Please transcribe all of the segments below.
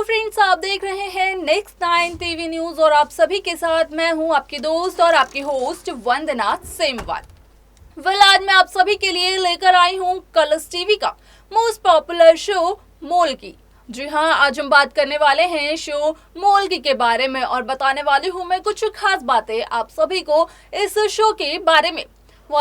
Hello friends, आप देख रहे हैं नेक्स्ट 9 टीवी न्यूज और आप सभी के साथ मैं हूं आपकी दोस्त और आपकी होस्ट वंदना सेमवाल। आज मैं आप सभी के लिए लेकर आई हूं कलर्स टीवी का मोस्ट पॉपुलर शो मोल की। जी हाँ, आज हम बात करने वाले हैं शो मोल की के बारे में और बताने वाली हूँ मैं कुछ खास बातें आप सभी को इस शो के बारे में।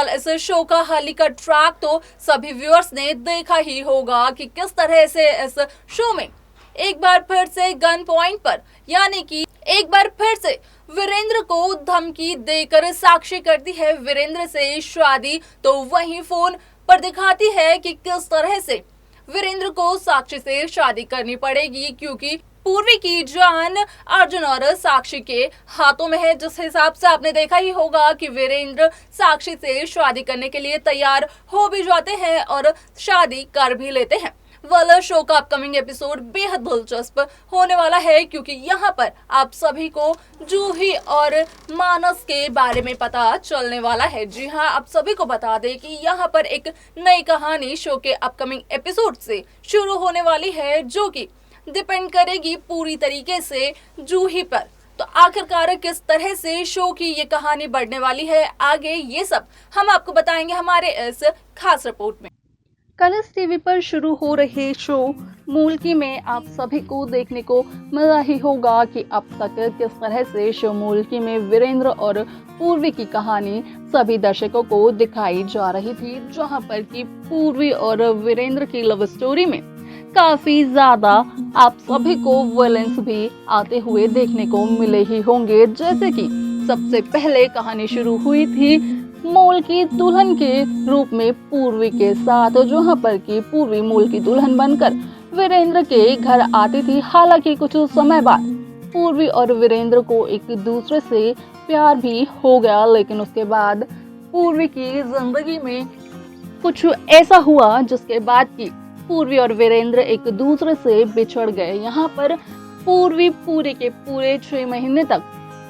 इस शो का हाल का ट्रैक तो सभी व्यूअर्स ने देखा ही होगा कि किस तरह से इस शो में एक बार फिर से गन पॉइंट पर यानी कि एक बार फिर से वीरेंद्र को धमकी देकर साक्षी करती है वीरेंद्र से शादी, तो वहीं फोन पर दिखाती है कि किस तरह से वीरेंद्र को साक्षी से शादी करनी पड़ेगी क्योंकि पूर्वी की जान अर्जुन और साक्षी के हाथों में है। जिस हिसाब से आपने देखा ही होगा कि वीरेंद्र साक्षी से शादी करने के लिए तैयार हो भी जाते हैं और शादी कर भी लेते हैं। शो का अपकमिंग एपिसोड बेहद दिलचस्प होने वाला है क्योंकि यहाँ पर आप सभी को जूही और मानस के बारे में पता चलने वाला है। जी हाँ, आप सभी को बता दें कि यहाँ पर एक नई कहानी शो के अपकमिंग एपिसोड से शुरू होने वाली है जो कि डिपेंड करेगी पूरी तरीके से जूही पर। तो आखिरकार किस तरह से शो की ये कहानी बढ़ने वाली है आगे, ये सब हम आपको बताएंगे हमारे इस खास रिपोर्ट में। कलर्स टीवी पर शुरू हो रहे शो मूलकी में आप सभी को देखने को मिला ही होगा कि अब तक किस तरह से शो मूलकी में वीरेंद्र और पूर्वी की कहानी सभी दर्शकों को दिखाई जा रही थी, जहां पर कि पूर्वी और वीरेंद्र की लव स्टोरी में काफी ज्यादा आप सभी को वायलेंस भी आते हुए देखने को मिले ही होंगे। जैसे कि सबसे पहले कहानी शुरू हुई थी मोल की दुल्हन के रूप में पूर्वी के साथ, जहां पर कि पूर्वी मोल की दुल्हन बनकर वीरेंद्र के घर आती थी। हालांकि कुछ समय बाद पूर्वी और वीरेंद्र को एक दूसरे से प्यार भी हो गया, लेकिन उसके बाद पूर्वी की जिंदगी में कुछ ऐसा हुआ जिसके बाद की पूर्वी और वीरेंद्र एक दूसरे से बिछड़ गए। यहाँ पर पूर्वी पूरे के पूरे 6 महीने तक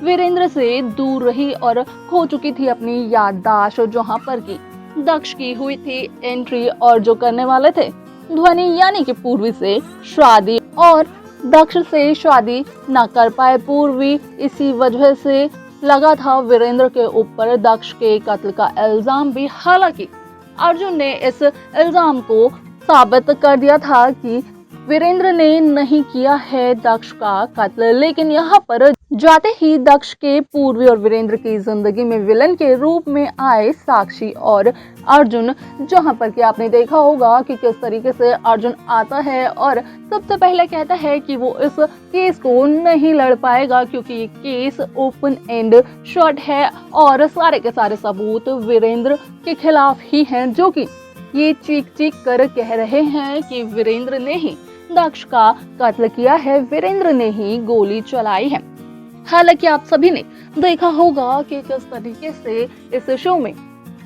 वीरेंद्र से दूर रही और खो चुकी थी अपनी याददाश्त, जहां पर की दक्ष की हुई थी एंट्री और जो करने वाले थे ध्वनि यानी कि पूर्वी से शादी, और दक्ष से शादी न कर पाए पूर्वी। इसी वजह से लगा था वीरेंद्र के ऊपर दक्ष के कत्ल का इल्जाम भी। हालांकि अर्जुन ने इस इल्जाम को साबित कर दिया था कि वीरेंद्र ने नहीं किया है दक्ष का कत्ल, लेकिन यहाँ पर जाते ही दक्ष के पूर्वी और वीरेंद्र की जिंदगी में विलन के रूप में आए साक्षी और अर्जुन, जहाँ पर कि आपने देखा होगा कि किस तरीके से अर्जुन आता है और सबसे पहले कहता है कि वो इस केस को नहीं लड़ पाएगा क्योंकि ये केस ओपन एंड शॉट है और सारे के सारे सबूत वीरेंद्र के खिलाफ ही हैं, जो कि ये चीख चीख कर कह रहे हैं कि वीरेंद्र ने ही दक्ष का कत्ल किया है, वीरेंद्र ने ही गोली चलाई है। हालांकि आप सभी ने देखा होगा कि किस तरीके से इस शो में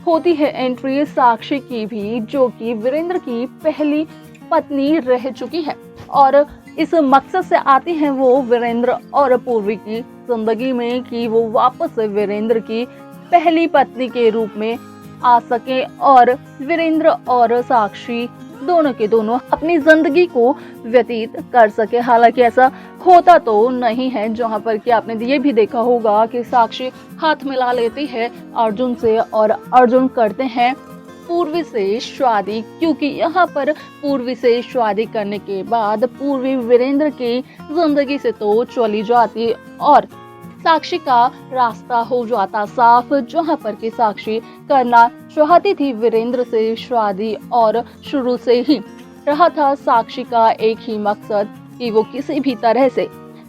होती है एंट्री साक्षी की भी, जो कि वीरेंद्र की पहली पत्नी रह चुकी है और इस मकसद से आती हैं वो वीरेंद्र और पूर्वी की जिंदगी में कि वो वापस वीरेंद्र की पहली पत्नी के रूप में आ सके और वीरेंद्र और साक्षी दोनों के दोनों अपनी जिंदगी को व्यतीत कर सके। हालांकि ऐसा होता तो नहीं है, जहां पर कि आपने ये भी देखा होगा कि साक्षी हाथ मिला लेती है अर्जुन से और अर्जुन करते हैं पूर्वी से शादी, क्योंकि यहाँ पर पूर्वी से शादी करने के बाद पूर्वी वीरेंद्र की जिंदगी से तो चली जाती और साक्षी का रास्ता हो जाता साफ, जहां पर कि साक्षी करना चाहती थी वीरेंद्र से शादी और शुरू से ही रहा था साक्षी का एक ही मकसद कि वो किसी भी तरह से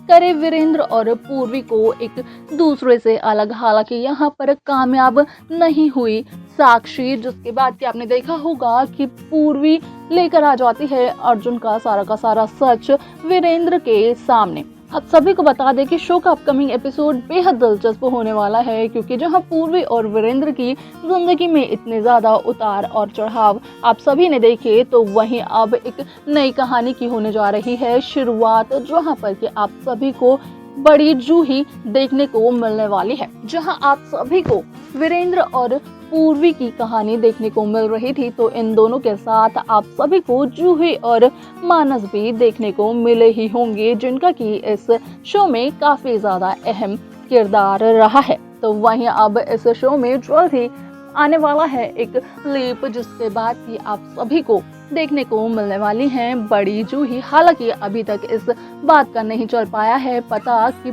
करे वीरेंद्र और पूर्वी को एक दूसरे से अलग। हालांकि यहाँ पर कामयाब नहीं हुई साक्षी, जिसके बाद कि आपने देखा होगा कि पूर्वी लेकर आ जाती है अर्जुन का सारा सच वीरेंद्र के सामने। आप सभी को बता दें कि शो का अपकमिंग एपिसोड बेहद दिलचस्प होने वाला है क्योंकि जहां पूर्वी और वीरेंद्र की जिंदगी में इतने ज्यादा उतार और चढ़ाव आप सभी ने देखे, तो वहीं अब एक नई कहानी की होने जा रही है शुरुआत, जहां पर कि आप सभी को बड़ी जूही देखने को मिलने वाली है, जहां आप सभी को वीरेंद्र और पूर्वी की कहानी देखने को मिल रही थी, तो इन दोनों के साथ आप सभी को जूही और मानस भी देखने को मिले ही होंगे, जिनका कि इस शो में काफी ज्यादा अहम किरदार रहा है। तो वहीं अब इस शो में जल्द ही आने वाला है एक लीप, जिसके बाद ही आप सभी को देखने को मिलने वाली हैं बड़ी जूही। हालांकि अभी तक इस बात का नहीं चल पाया है पता कि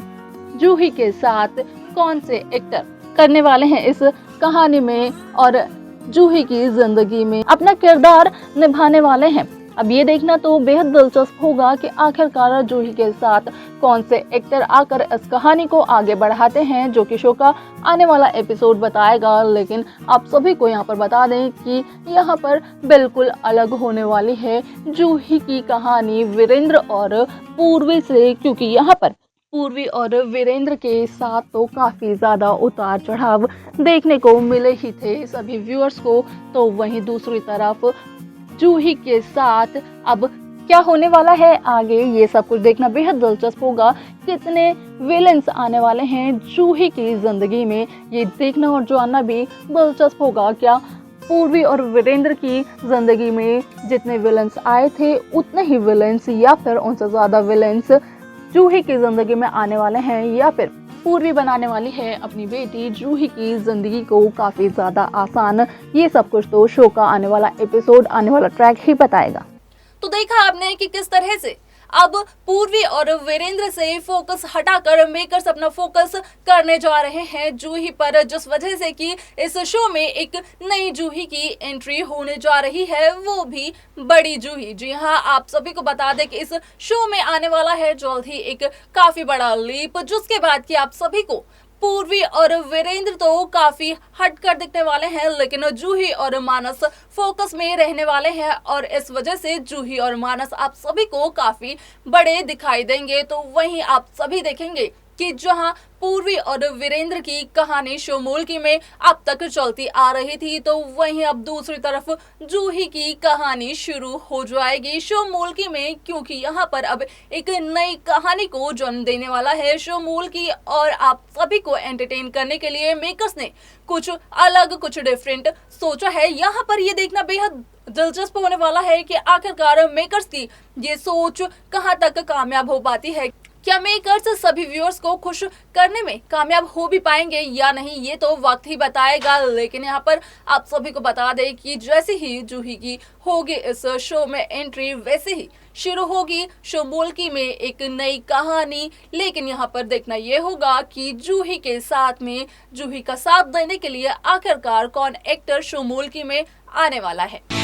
जूही के साथ कौन से एक्टर करने वाले हैं इस कहानी में और जूही की जिंदगी में अपना किरदार निभाने वाले हैं। अब ये देखना तो बेहद दिलचस्प होगा कि आखिरकार जूही के साथ कौन से एक्टर आकर इस कहानी को आगे बढ़ाते हैं, जो कि शो का आने वाला एपिसोड बताएगा। लेकिन आप सभी को यहाँ पर बता दें कि यहाँ पर बिल्कुल अलग होने वाली है जूही की कहानी वीरेंद्र और पूर्वी से, क्योंकि यहाँ पर पूर्वी और वीरेंद्र के साथ तो काफी ज्यादा उतार चढ़ाव देखने को मिले ही थे सभी व्यूअर्स को। तो वहीं दूसरी तरफ जूही के साथ अब क्या होने वाला है आगे, ये सब कुछ देखना बेहद दिलचस्प होगा। कितने विलेंस आने वाले हैं जूही की जिंदगी में, ये देखना और जानना भी दिलचस्प होगा। क्या पूर्वी और वीरेंद्र की जिंदगी में जितने विलेंस आए थे उतने ही विलेंस या फिर उनसे ज्यादा विलेंस जूही की जिंदगी में आने वाले हैं, या फिर पूर्वी बनाने वाली है अपनी बेटी जूही की जिंदगी को काफी ज्यादा आसान। ये सब कुछ तो शो का आने वाला एपिसोड, आने वाला ट्रैक ही बताएगा। तो देखा आपने कि किस तरह से अब पूर्वी और वीरेंद्र से फोकस हटाकर मेकर्स अपना फोकस करने जा रहे हैं जूही पर, जिस वजह से कि इस शो में एक नई जूही की एंट्री होने जा रही है, वो भी बड़ी जूही। जी हाँ, आप सभी को बता दें कि इस शो में आने वाला है जल्द ही एक काफी बड़ा लीप, जिसके बाद कि आप सभी को पूर्वी और वीरेंद्र तो काफी हटकर दिखने वाले हैं, लेकिन जूही और मानस फोकस में रहने वाले हैं और इस वजह से जूही और मानस आप सभी को काफी बड़े दिखाई देंगे। तो वहीं आप सभी देखेंगे कि जहां पूर्वी और वीरेंद्र की कहानी शो मूलकी में अब तक चलती आ रही थी, तो वहीं अब दूसरी तरफ जूही की कहानी शुरू हो जाएगी शो मूलकी में, क्योंकि यहाँ पर अब एक नई कहानी को जन्म देने वाला है शो मूलकी। और आप सभी को एंटरटेन करने के लिए मेकर्स ने कुछ अलग, कुछ डिफरेंट सोचा है। यहाँ पर ये देखना बेहद दिलचस्प होने वाला है कि आखिरकार मेकर्स की ये सोच कहाँ तक कामयाब हो पाती है। क्या मेकर्स सभी व्यूअर्स को खुश करने में कामयाब हो भी पाएंगे या नहीं, ये तो वक्त ही बताएगा। लेकिन यहाँ पर आप सभी को बता दें कि जैसे ही जूही की होगी इस शो में एंट्री, वैसे ही शुरू होगी शो मूलकी में एक नई कहानी। लेकिन यहाँ पर देखना ये होगा कि जूही के साथ में जूही का साथ देने के लिए आखिरकार कौन एक्टर शो मूलकी में आने वाला है।